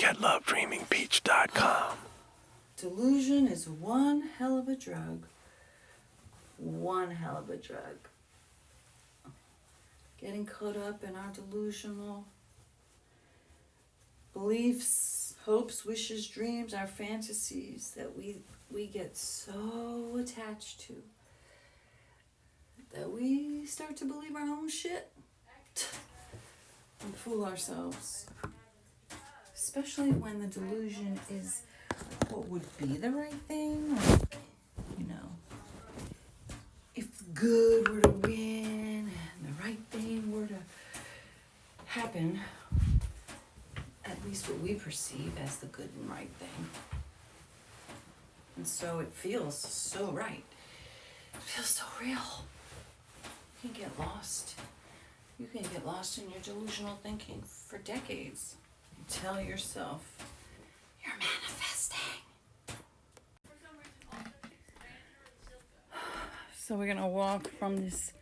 at lovedreamingbeach.com. Delusion is one hell of a drug. One hell of a drug. Getting caught up in our delusional beliefs, hopes, wishes, dreams, our fantasies that we get so attached to that we start to believe our own shit and fool ourselves. Especially when the delusion is what would be the right thing. Like, if good were to win and the right thing were to happen, at least what we perceive as the good and right thing. And so it feels so right. It feels so real. You can get lost. You can get lost in your delusional thinking for decades. You tell yourself, you're manifesting. So we're going to walk from this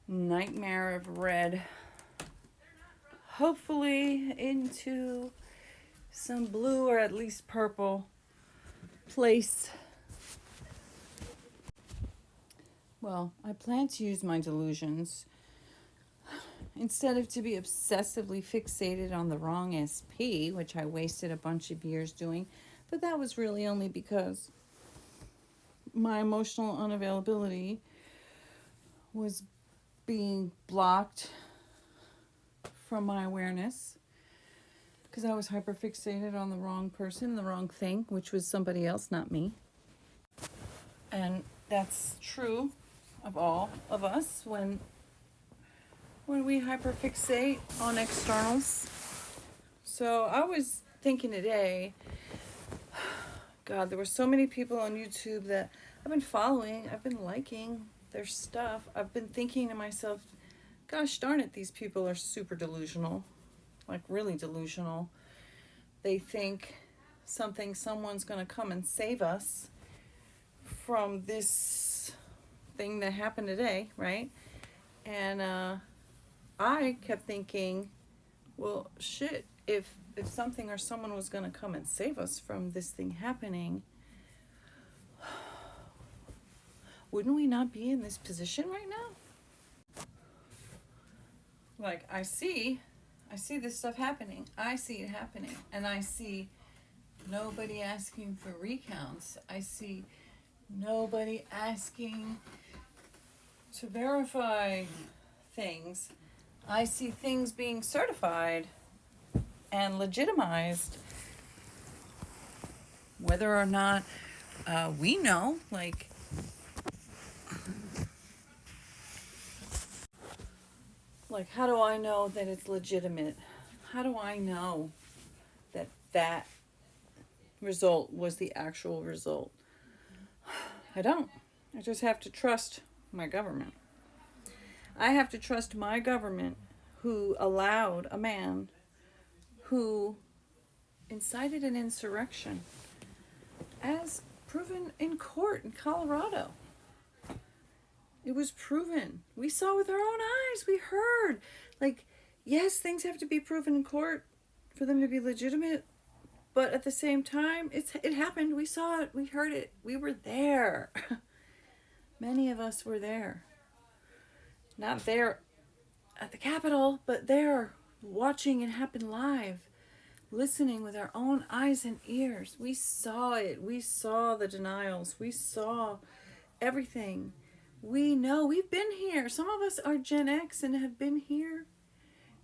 nightmare of red, hopefully into some blue or at least purple place. Well, I plan to use my delusions instead of to be obsessively fixated on the wrong SP, which I wasted a bunch of years doing, but that was really only because my emotional unavailability was being blocked from my awareness because I was hyperfixated on the wrong person, the wrong thing, which was somebody else, not me. And that's true of all of us when we hyperfixate on externals. So I was thinking today, God, there were so many people on YouTube that I've been following, I've been liking their stuff. I've been thinking to myself, gosh darn it, these people are super delusional, like really delusional. They think someone's going to come and save us from this thing that happened today, right? And I kept thinking, well, shit, if something or someone was going to come and save us from this thing happening, wouldn't we not be in this position right now? Like, I see this stuff happening. I see it happening. And I see nobody asking for recounts. I see nobody asking to verify things. I see things being certified and legitimized. Whether or not we know, like, how do I know that it's legitimate? How do I know that that result was the actual result? I don't. I just have to trust my government. I have to trust my government who allowed a man who incited an insurrection as proven in court in Colorado. It was proven. We saw with our own eyes. We heard. Like, yes, things have to be proven in court for them to be legitimate. But at the same time, it happened. We saw it. We heard it. We were there. Many of us were there. Not there at the Capitol, but there watching it happen live. Listening with our own eyes and ears. We saw it. We saw the denials. We saw everything. We know. We've been here. Some of us are Gen X and have been here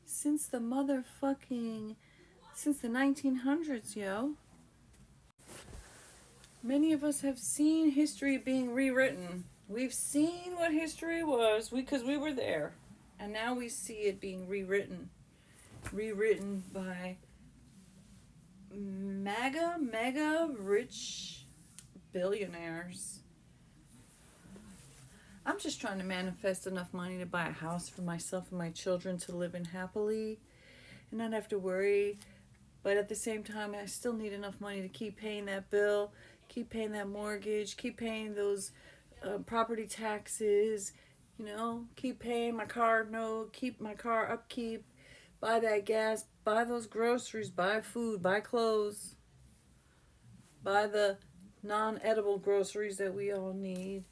since the 1900s, yo. Many of us have seen history being rewritten. We've seen what history was because we were there. And now we see it being rewritten. Rewritten by mega rich billionaires. I'm just trying to manifest enough money to buy a house for myself and my children to live in happily and not have to worry. But at the same time, I still need enough money to keep paying that bill, keep paying that mortgage, keep paying those property taxes, keep paying my car note, keep my car upkeep, buy that gas, buy those groceries, buy food, buy clothes, buy the non-edible groceries that we all need.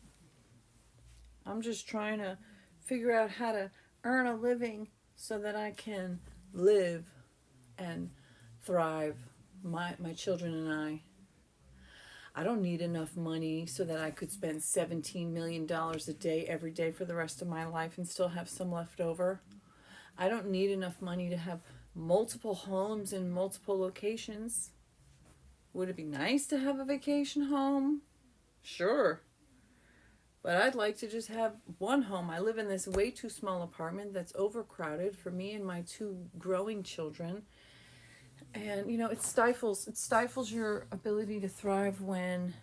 I'm just trying to figure out how to earn a living so that I can live and thrive, my children and I. I don't need enough money so that I could spend $17 million a day every day for the rest of my life and still have some left over. I don't need enough money to have multiple homes in multiple locations. Would it be nice to have a vacation home? Sure. But I'd like to just have one home. I live in this way too small apartment that's overcrowded for me and my two growing children. And it stifles your ability to thrive when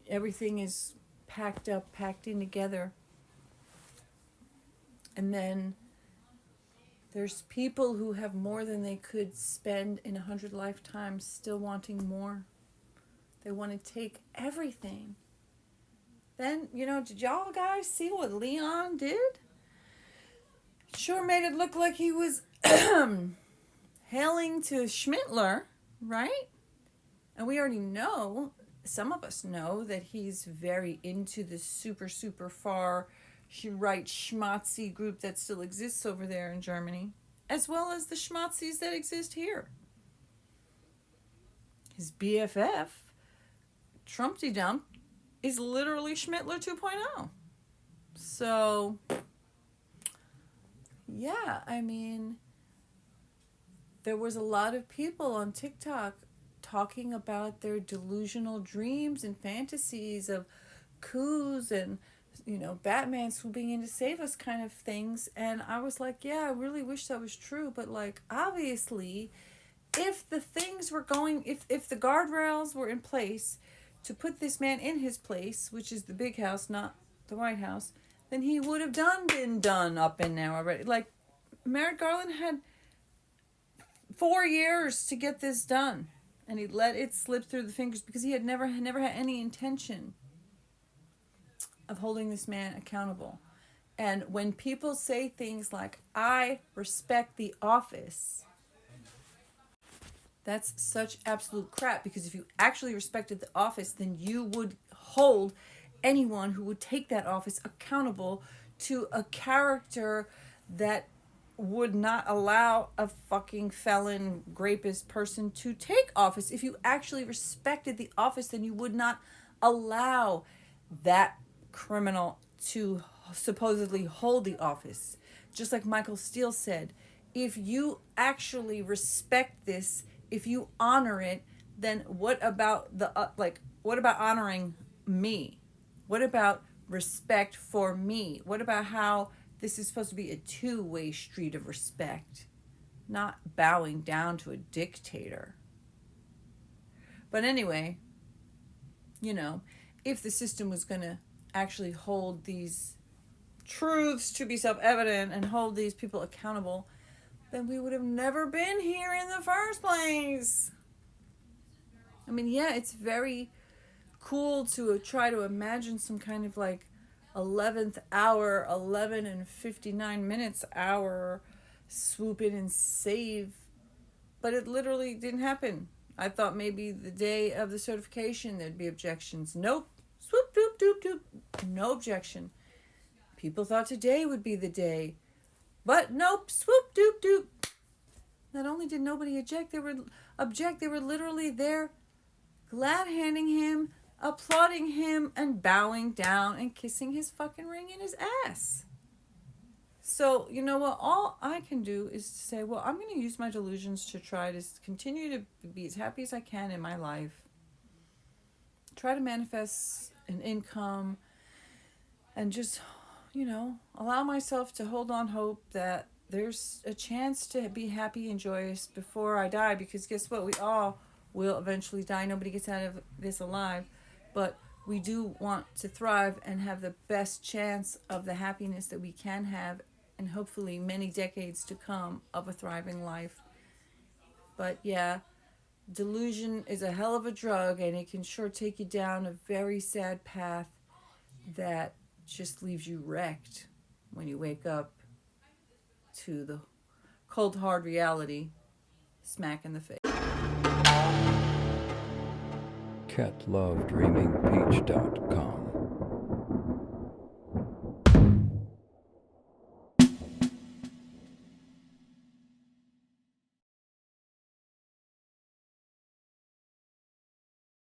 everything is packed in together. And then there's people who have more than they could spend in 100 lifetimes still wanting more. They want to take everything. Then, did y'all guys see what Leon did? Sure made it look like he was hailing to Schmittler, right? And we already know, some of us know, that he's very into the super, super far right schmatzy group that still exists over there in Germany, as well as the schmatzis that exist here. His BFF, Trumpty Dump, is literally Schmittler 2.0. So, yeah, I mean, there was a lot of people on TikTok talking about their delusional dreams and fantasies of coups and, Batman swooping in to save us kind of things. And I was like, yeah, I really wish that was true. But, obviously, if the things were going, if the guardrails were in place to put this man in his place, which is the big house, not the White House, then he would have been done up in there already. Merrick Garland had 4 years to get this done, and he let it slip through the fingers because he had never had any intention of holding this man accountable. And when people say things like, I respect the office, that's such absolute crap, because if you actually respected the office, then you would hold anyone who would take that office accountable to a character that would not allow a fucking felon, rapist person to take office. If you actually respected the office, then you would not allow that criminal to supposedly hold the office. Just like Michael Steele said, if you actually respect this, if you honor it, then what about what about honoring me? What about respect for me? What about how this is supposed to be a two-way street of respect, not bowing down to a dictator? But anyway, if the system was going to actually hold these truths to be self-evident and hold these people accountable, then we would have never been here in the first place. I mean, yeah, it's very cool to try to imagine some kind of 11th hour, 11 and 59 minutes hour swoop in and save, but it literally didn't happen. I thought maybe the day of the certification there'd be objections. Nope. Swoop, doop, doop, doop. No objection. People thought today would be the day. But nope, swoop, doop, doop. Not only did nobody object, they were literally there, glad-handing him, applauding him, and bowing down and kissing his fucking ring in his ass. So, you know what? All I can do is to say, well, I'm going to use my delusions to try to continue to be as happy as I can in my life. Try to manifest an income and just, allow myself to hold on hope that there's a chance to be happy and joyous before I die, because guess what? We all will eventually die. Nobody gets out of this alive, but we do want to thrive and have the best chance of the happiness that we can have, and hopefully many decades to come of a thriving life. But yeah, delusion is a hell of a drug, and it can sure take you down a very sad path that just leaves you wrecked when you wake up to the cold hard reality smack in the face. catlovedreamingpeach.com